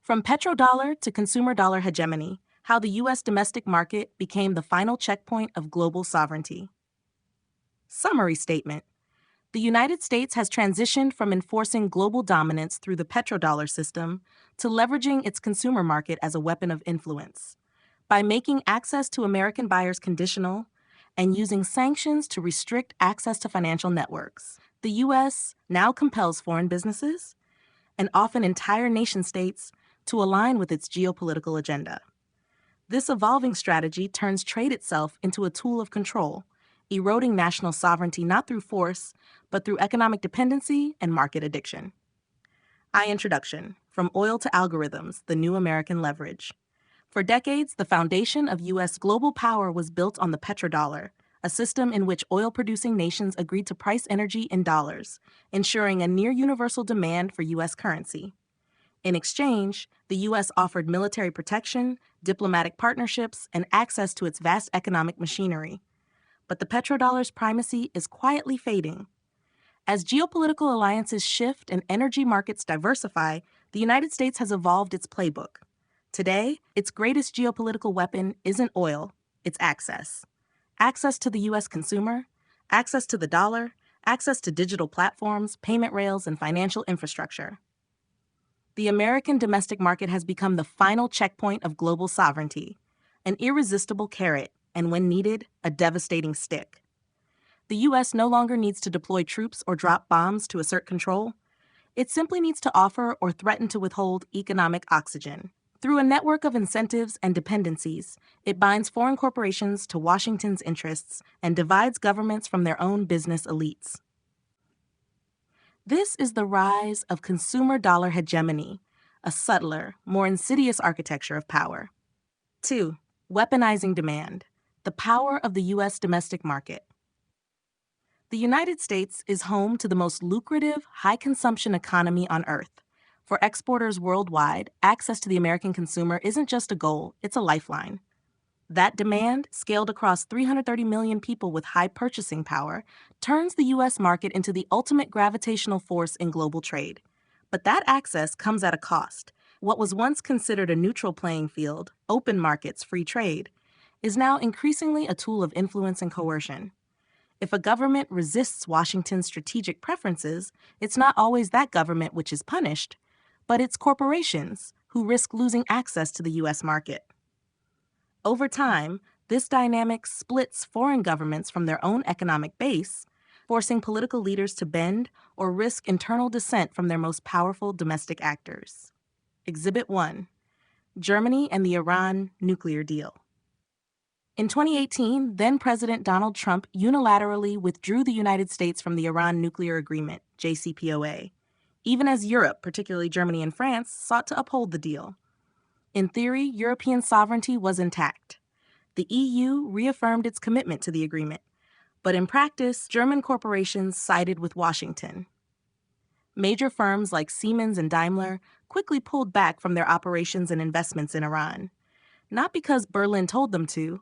From petrodollar to consumer dollar hegemony, how the U.S. domestic market became the final checkpoint of global sovereignty. Summary statement. The United States has transitioned from enforcing global dominance through the petrodollar system to leveraging its consumer market as a weapon of influence. By making access to American buyers conditional and using sanctions to restrict access to financial networks, the U.S. now compels foreign businesses, and often entire nation-states, to align with its geopolitical agenda. This evolving strategy turns trade itself into a tool of control, eroding national sovereignty not through force, but through economic dependency and market addiction. Introduction. From Oil to Algorithms, the New American Leverage. For decades, the foundation of U.S. global power was built on the petrodollar, a system in which oil-producing nations agreed to price energy in dollars, ensuring a near-universal demand for U.S. currency. In exchange, the U.S. offered military protection, diplomatic partnerships, and access to its vast economic machinery. But the petrodollar's primacy is quietly fading. As geopolitical alliances shift and energy markets diversify, the United States has evolved its playbook. Today, its greatest geopolitical weapon isn't oil, it's access. Access to the U.S. consumer, access to the dollar, access to digital platforms, payment rails, and financial infrastructure. The American domestic market has become the final checkpoint of global sovereignty, an irresistible carrot, and when needed, a devastating stick. The U.S. no longer needs to deploy troops or drop bombs to assert control. It simply needs to offer or threaten to withhold economic oxygen. Through a network of incentives and dependencies, it binds foreign corporations to Washington's interests and divides governments from their own business elites. This is the rise of consumer dollar hegemony, a subtler, more insidious architecture of power. 2. Weaponizing demand, the power of the U.S. domestic market. The United States is home to the most lucrative, high-consumption economy on Earth. For exporters worldwide, access to the American consumer isn't just a goal, it's a lifeline. That demand, scaled across 330 million people with high purchasing power, turns the U.S. market into the ultimate gravitational force in global trade. But that access comes at a cost. What was once considered a neutral playing field, open markets, free trade, is now increasingly a tool of influence and coercion. If a government resists Washington's strategic preferences, it's not always that government which is punished, but it's corporations who risk losing access to the U.S. market. Over time, this dynamic splits foreign governments from their own economic base, forcing political leaders to bend or risk internal dissent from their most powerful domestic actors. Exhibit 1. Germany and the Iran nuclear deal. In 2018, then-President Donald Trump unilaterally withdrew the United States from the Iran nuclear agreement, JCPOA, even as Europe, particularly Germany and France, sought to uphold the deal. In theory, European sovereignty was intact. The EU reaffirmed its commitment to the agreement, but in practice, German corporations sided with Washington. Major firms like Siemens and Daimler quickly pulled back from their operations and investments in Iran, not because Berlin told them to,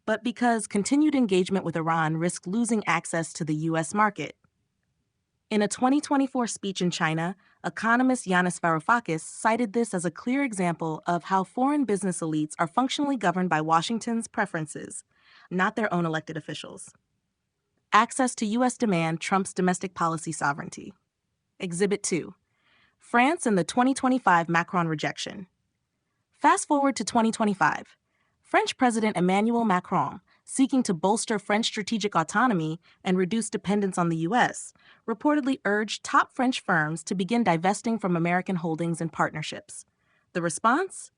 but because continued engagement with Iran risked losing access to the U.S. market. In a 2024 speech in China, economist Yanis Varoufakis cited this as a clear example of how foreign business elites are functionally governed by Washington's preferences, not their own elected officials. Access to U.S. demand trumps domestic policy sovereignty. Exhibit 2. France and the 2025 Macron rejection. Fast forward to 2025. French President Emmanuel Macron, seeking to bolster French strategic autonomy and reduce dependence on the U.S., reportedly urged top French firms to begin divesting from American holdings and partnerships. The response?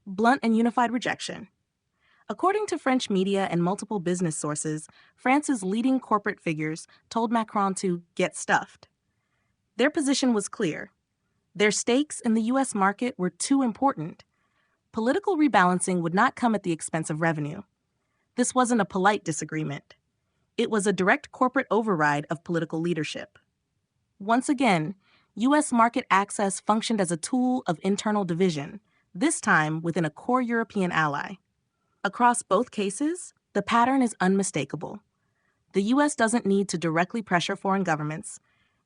Blunt and unified rejection. According to French media and multiple business sources, France's leading corporate figures told Macron to get stuffed. Their position was clear. Their stakes in the U.S. market were too important. Political rebalancing would not come at the expense of revenue. This wasn't a polite disagreement. It was a direct corporate override of political leadership. Once again, U.S. market access functioned as a tool of internal division, this time within a core European ally. Across both cases, the pattern is unmistakable. The U.S. doesn't need to directly pressure foreign governments.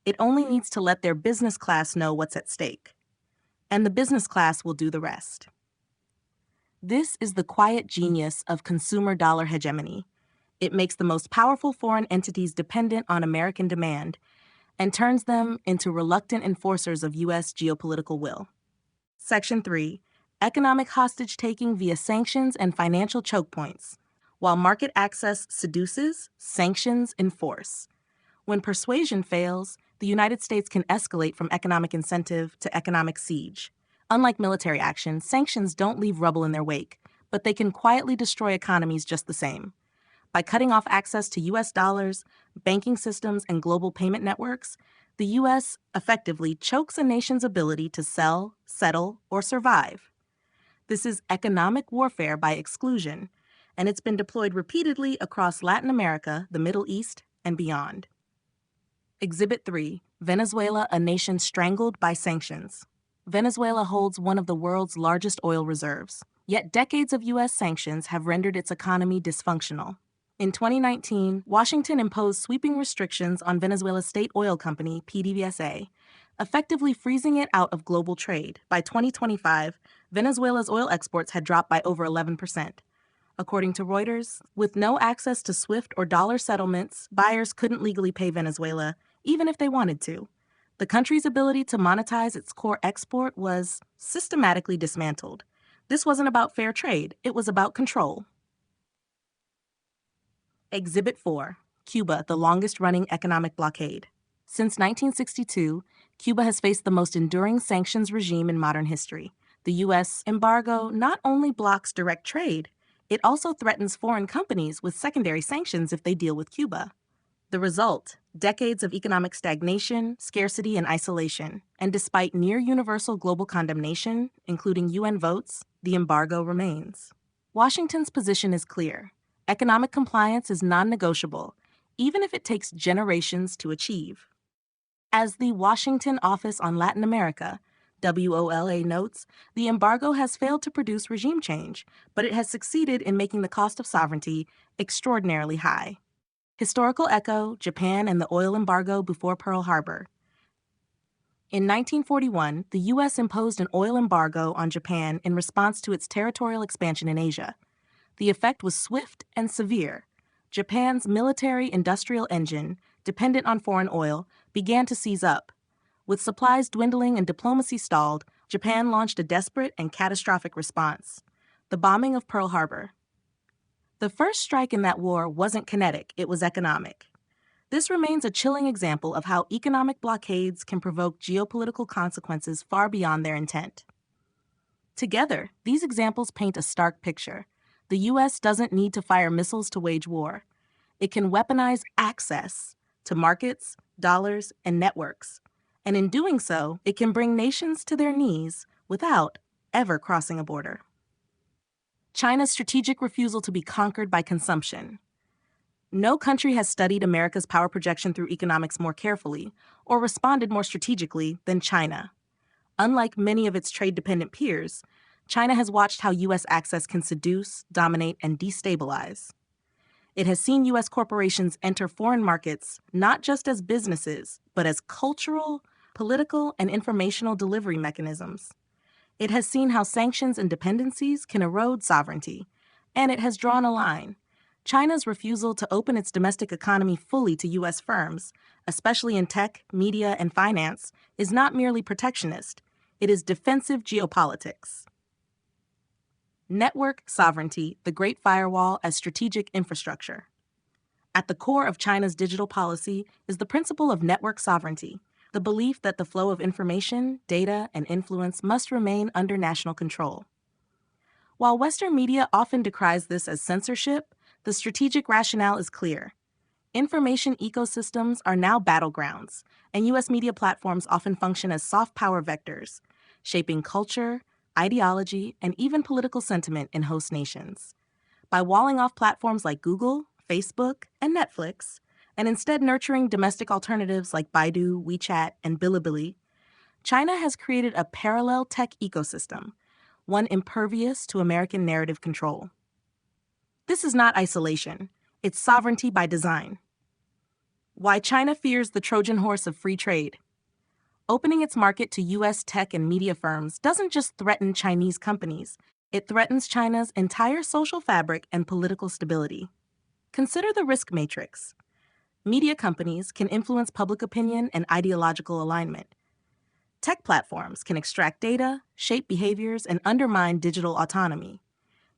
It only needs to let their business class know what's at stake. and the business class will do the rest. This is the quiet genius of consumer dollar hegemony. It makes the most powerful foreign entities dependent on American demand and turns them into reluctant enforcers of U.S. geopolitical will. Section 3. Economic hostage-taking via sanctions and financial choke points. While market access seduces, sanctions enforce. When persuasion fails, the United States can escalate from economic incentive to economic siege. Unlike military action, sanctions don't leave rubble in their wake, but they can quietly destroy economies just the same. By cutting off access to U.S. dollars, banking systems, and global payment networks, the U.S. effectively chokes a nation's ability to sell, settle, or survive. This is economic warfare by exclusion, and it's been deployed repeatedly across Latin America, the Middle East, and beyond. Exhibit 3. Venezuela, a nation strangled by sanctions. Venezuela holds one of the world's largest oil reserves, yet decades of U.S. sanctions have rendered its economy dysfunctional. In 2019, Washington imposed sweeping restrictions on Venezuela's state oil company, PDVSA, effectively freezing it out of global trade. By 2025, Venezuela's oil exports had dropped by over 11%. According to Reuters, with no access to SWIFT or dollar settlements, buyers couldn't legally pay Venezuela, even if they wanted to. The country's ability to monetize its core export was systematically dismantled. This wasn't about fair trade, it was about control. Exhibit 4. Cuba, the longest-running economic blockade. Since 1962, Cuba has faced the most enduring sanctions regime in modern history. The U.S. embargo not only blocks direct trade, it also threatens foreign companies with secondary sanctions if they deal with Cuba. The result: decades of economic stagnation, scarcity, and isolation. And despite near-universal global condemnation, including UN votes, the embargo remains. Washington's position is clear. Economic compliance is non-negotiable, even if it takes generations to achieve. As the Washington Office on Latin America, WOLA, notes, the embargo has failed to produce regime change, but it has succeeded in making the cost of sovereignty extraordinarily high. Historical echo: Japan and the oil embargo before Pearl Harbor. In 1941, the U.S. imposed an oil embargo on Japan in response to its territorial expansion in Asia. The effect was swift and severe. Japan's military-industrial engine, dependent on foreign oil, began to seize up. With supplies dwindling and diplomacy stalled, Japan launched a desperate and catastrophic response: the bombing of Pearl Harbor. The first strike in that war wasn't kinetic, it was economic. This remains a chilling example of how economic blockades can provoke geopolitical consequences far beyond their intent. Together, these examples paint a stark picture. The U.S. doesn't need to fire missiles to wage war. It can weaponize access to markets, dollars, and networks. And in doing so, it can bring nations to their knees without ever crossing a border. China's strategic refusal to be conquered by consumption. No country has studied America's power projection through economics more carefully or responded more strategically than China. Unlike many of its trade-dependent peers, China has watched how U.S. access can seduce, dominate, and destabilize. It has seen U.S. corporations enter foreign markets not just as businesses, but as cultural, political, and informational delivery mechanisms. It has seen how sanctions and dependencies can erode sovereignty, and it has drawn a line. China's refusal to open its domestic economy fully to U.S. firms, especially in tech, media, and finance, is not merely protectionist. It is defensive geopolitics. Network sovereignty, the Great Firewall as strategic infrastructure. At the core of China's digital policy is the principle of network sovereignty, the belief that the flow of information, data, and influence must remain under national control. While Western media often decries this as censorship, the strategic rationale is clear. Information ecosystems are now battlegrounds, and U.S. media platforms often function as soft power vectors, shaping culture, ideology, and even political sentiment in host nations. By walling off platforms like Google, Facebook, and Netflix, and instead nurturing domestic alternatives like Baidu, WeChat, and Bilibili, China has created a parallel tech ecosystem, one impervious to American narrative control. This is not isolation, it's sovereignty by design. Why China fears the Trojan horse of free trade. Opening its market to U.S. tech and media firms doesn't just threaten Chinese companies, it threatens China's entire social fabric and political stability. Consider the risk matrix. Media companies can influence public opinion and ideological alignment. Tech platforms can extract data, shape behaviors, and undermine digital autonomy.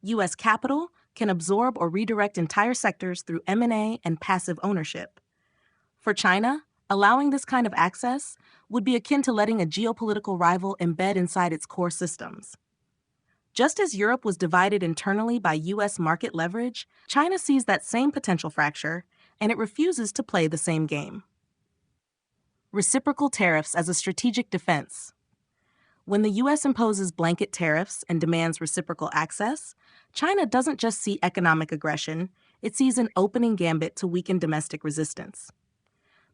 U.S. capital can absorb or redirect entire sectors through M&A and passive ownership. For China, allowing this kind of access would be akin to letting a geopolitical rival embed inside its core systems. Just as Europe was divided internally by U.S. market leverage, China sees that same potential fracture, and it refuses to play the same game. Reciprocal tariffs as a strategic defense. When the U.S. imposes blanket tariffs and demands reciprocal access, China doesn't just see economic aggression, it sees an opening gambit to weaken domestic resistance.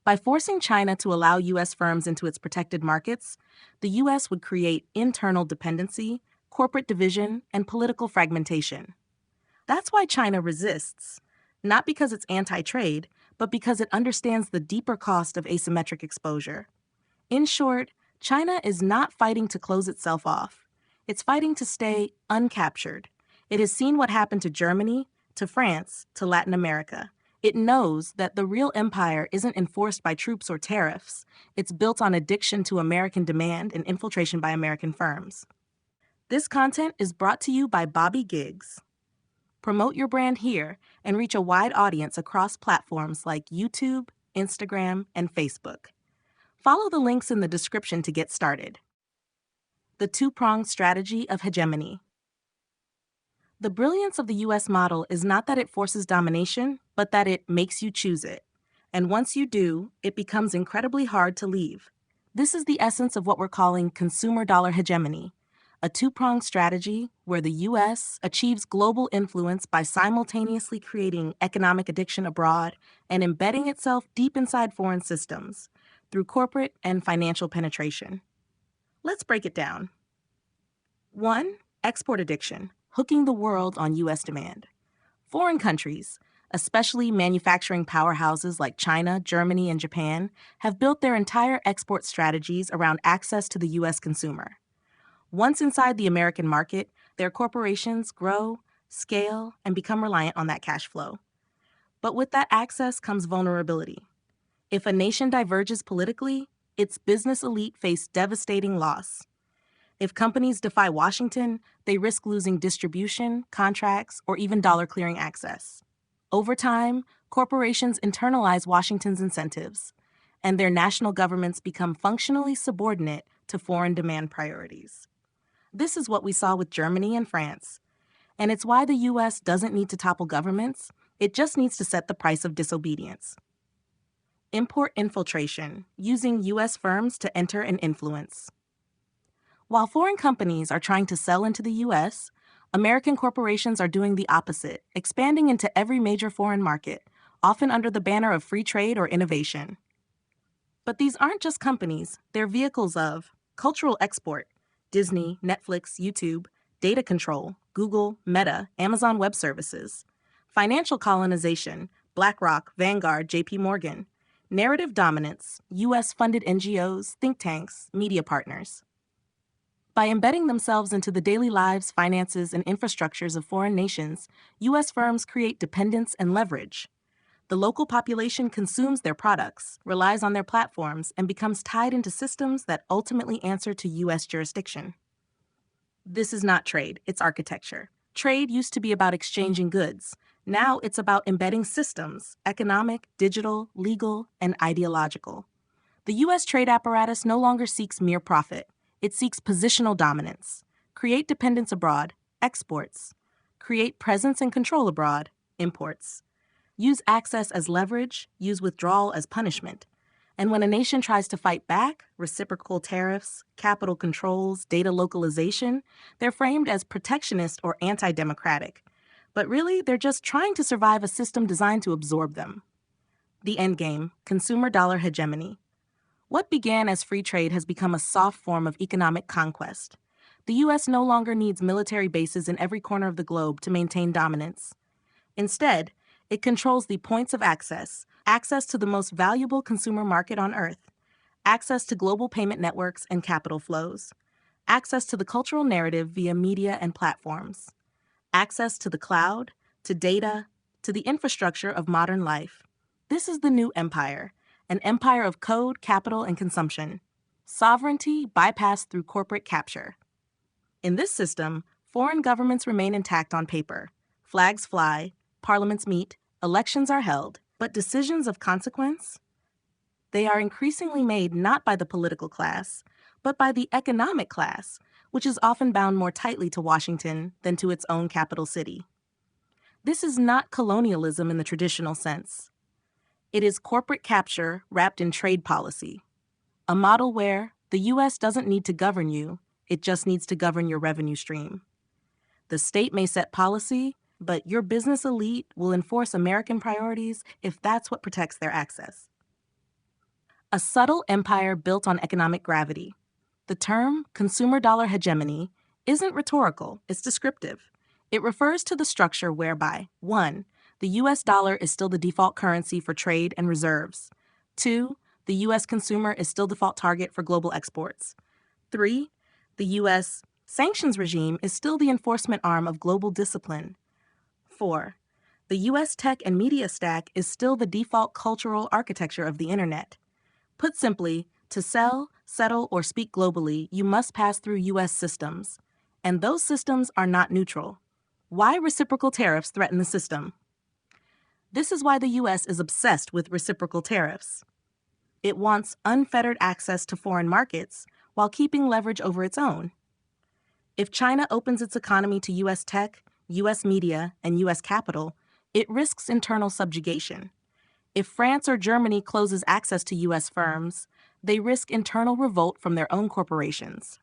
By forcing China to allow U.S. firms into its protected markets, the U.S. would create internal dependency, corporate division, and political fragmentation. That's why China resists, not because it's anti-trade, but because it understands the deeper cost of asymmetric exposure. In short, China is not fighting to close itself off. It's fighting to stay uncaptured. It has seen what happened to Germany, to France, to Latin America. It knows that the real empire isn't enforced by troops or tariffs. It's built on addiction to American demand and infiltration by American firms. This content is brought to you by Bobby Giggs. Promote your brand here and reach a wide audience across platforms like YouTube, Instagram, and Facebook. Follow the links in the description to get started. The two-pronged strategy of hegemony. The brilliance of the U.S. model is not that it forces domination, but that it makes you choose it. And once you do, it becomes incredibly hard to leave. This is the essence of what we're calling consumer dollar hegemony, a two-pronged strategy where the U.S. achieves global influence by simultaneously creating economic addiction abroad and embedding itself deep inside foreign systems through corporate and financial penetration. Let's break it down. 1. Export addiction, hooking the world on U.S. demand. Foreign countries, especially manufacturing powerhouses like China, Germany, and Japan, have built their entire export strategies around access to the U.S. consumer. Once inside the American market, their corporations grow, scale, and become reliant on that cash flow. But with that access comes vulnerability. If a nation diverges politically, its business elite face devastating loss. If companies defy Washington, they risk losing distribution, contracts, or even dollar clearing access. Over time, corporations internalize Washington's incentives, and their national governments become functionally subordinate to foreign demand priorities. This is what we saw with Germany and France, and it's why the U.S. doesn't need to topple governments, it just needs to set the price of disobedience. Import infiltration, using U.S. firms to enter and influence. While foreign companies are trying to sell into the U.S., American corporations are doing the opposite, expanding into every major foreign market, often under the banner of free trade or innovation. But these aren't just companies, they're vehicles of cultural export, Disney, Netflix, YouTube, data control, Google, Meta, Amazon Web Services, financial colonization, BlackRock, Vanguard, JP Morgan, narrative dominance, U.S.-funded NGOs, think tanks, media partners. By embedding themselves into the daily lives, finances, and infrastructures of foreign nations, U.S. firms create dependence and leverage. The local population consumes their products, relies on their platforms, and becomes tied into systems that ultimately answer to U.S. jurisdiction. This is not trade, it's architecture. Trade used to be about exchanging goods. Now it's about embedding systems, economic, digital, legal, and ideological. The U.S. trade apparatus no longer seeks mere profit. It seeks positional dominance. Create dependence abroad, exports. Create presence and control abroad, imports. Use access as leverage, use withdrawal as punishment. And when a nation tries to fight back, reciprocal tariffs, capital controls, data localization, they're framed as protectionist or anti-democratic. But really, they're just trying to survive a system designed to absorb them. The endgame, consumer dollar hegemony. What began as free trade has become a soft form of economic conquest. The U.S. no longer needs military bases in every corner of the globe to maintain dominance. Instead, it controls the points of access to the most valuable consumer market on Earth, access to global payment networks and capital flows, access to the cultural narrative via media and platforms, access to the cloud, to data, to the infrastructure of modern life. This is the new empire, an empire of code, capital, and consumption. Sovereignty bypassed through corporate capture. In this system, foreign governments remain intact on paper. Flags fly, parliaments meet, elections are held, but decisions of consequence? They are increasingly made not by the political class, but by the economic class, which is often bound more tightly to Washington than to its own capital city. This is not colonialism in the traditional sense. It is corporate capture wrapped in trade policy, a model where the U.S. doesn't need to govern you, it just needs to govern your revenue stream. The state may set policy, but your business elite will enforce American priorities if that's what protects their access. A subtle empire built on economic gravity. The term consumer dollar hegemony isn't rhetorical, it's descriptive. It refers to the structure whereby 1. The U.S. dollar is still the default currency for trade and reserves. 2. The U.S. consumer is still default target for global exports. 3. The U.S. sanctions regime is still the enforcement arm of global discipline. 4. The U.S. tech and media stack is still the default cultural architecture of the internet. Put simply, to sell, settle, or speak globally, you must pass through U.S. systems. And those systems are not neutral. Why reciprocal tariffs threaten the system? This is why the U.S. is obsessed with reciprocal tariffs. It wants unfettered access to foreign markets while keeping leverage over its own. If China opens its economy to U.S. tech, U.S. media, and U.S. capital, it risks internal subjugation. If France or Germany closes access to U.S. firms, they risk internal revolt from their own corporations.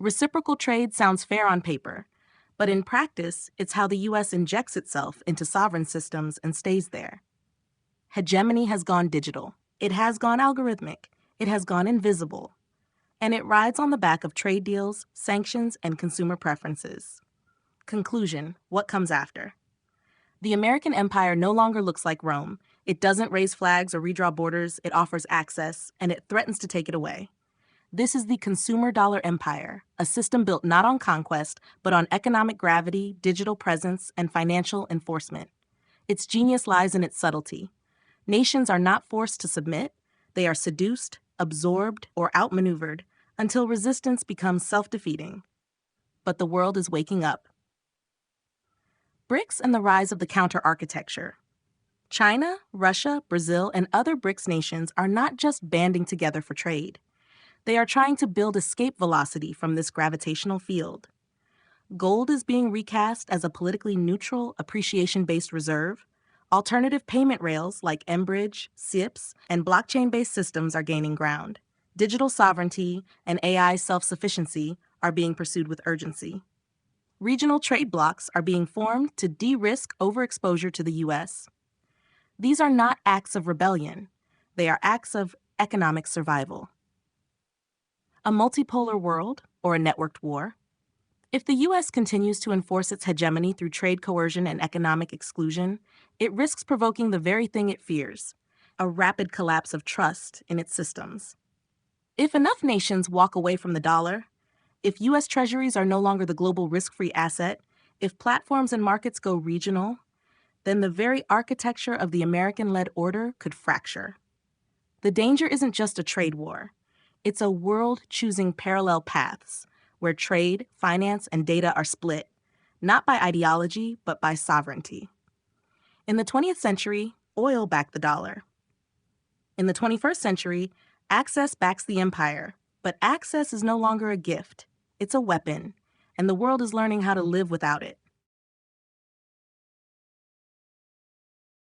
Reciprocal trade sounds fair on paper, but in practice, it's how the U.S. injects itself into sovereign systems and stays there. Hegemony has gone digital. It has gone algorithmic. It has gone invisible. And it rides on the back of trade deals, sanctions, and consumer preferences. Conclusion: what comes after? The American empire no longer looks like Rome. It doesn't raise flags or redraw borders, it offers access, and it threatens to take it away. This is the consumer dollar empire, a system built not on conquest, but on economic gravity, digital presence, and financial enforcement. Its genius lies in its subtlety. Nations are not forced to submit, they are seduced, absorbed, or outmaneuvered until resistance becomes self-defeating. But the world is waking up. BRICS and the rise of the counter-architecture. China, Russia, Brazil, and other BRICS nations are not just banding together for trade. They are trying to build escape velocity from this gravitational field. Gold is being recast as a politically neutral, appreciation-based reserve. Alternative payment rails like mBridge, SIPS, and blockchain-based systems are gaining ground. Digital sovereignty and AI self-sufficiency are being pursued with urgency. Regional trade blocs are being formed to de-risk overexposure to the U.S. These are not acts of rebellion. They are acts of economic survival. A multipolar world, or a networked war. If the U.S. continues to enforce its hegemony through trade coercion and economic exclusion, it risks provoking the very thing it fears, a rapid collapse of trust in its systems. If enough nations walk away from the dollar, if U.S. treasuries are no longer the global risk-free asset, if platforms and markets go regional, then the very architecture of the American-led order could fracture. The danger isn't just a trade war. It's a world choosing parallel paths, where trade, finance, and data are split, not by ideology, but by sovereignty. In the 20th century, oil backed the dollar. In the 21st century, access backs the empire, but access is no longer a gift. It's a weapon, and the world is learning how to live without it.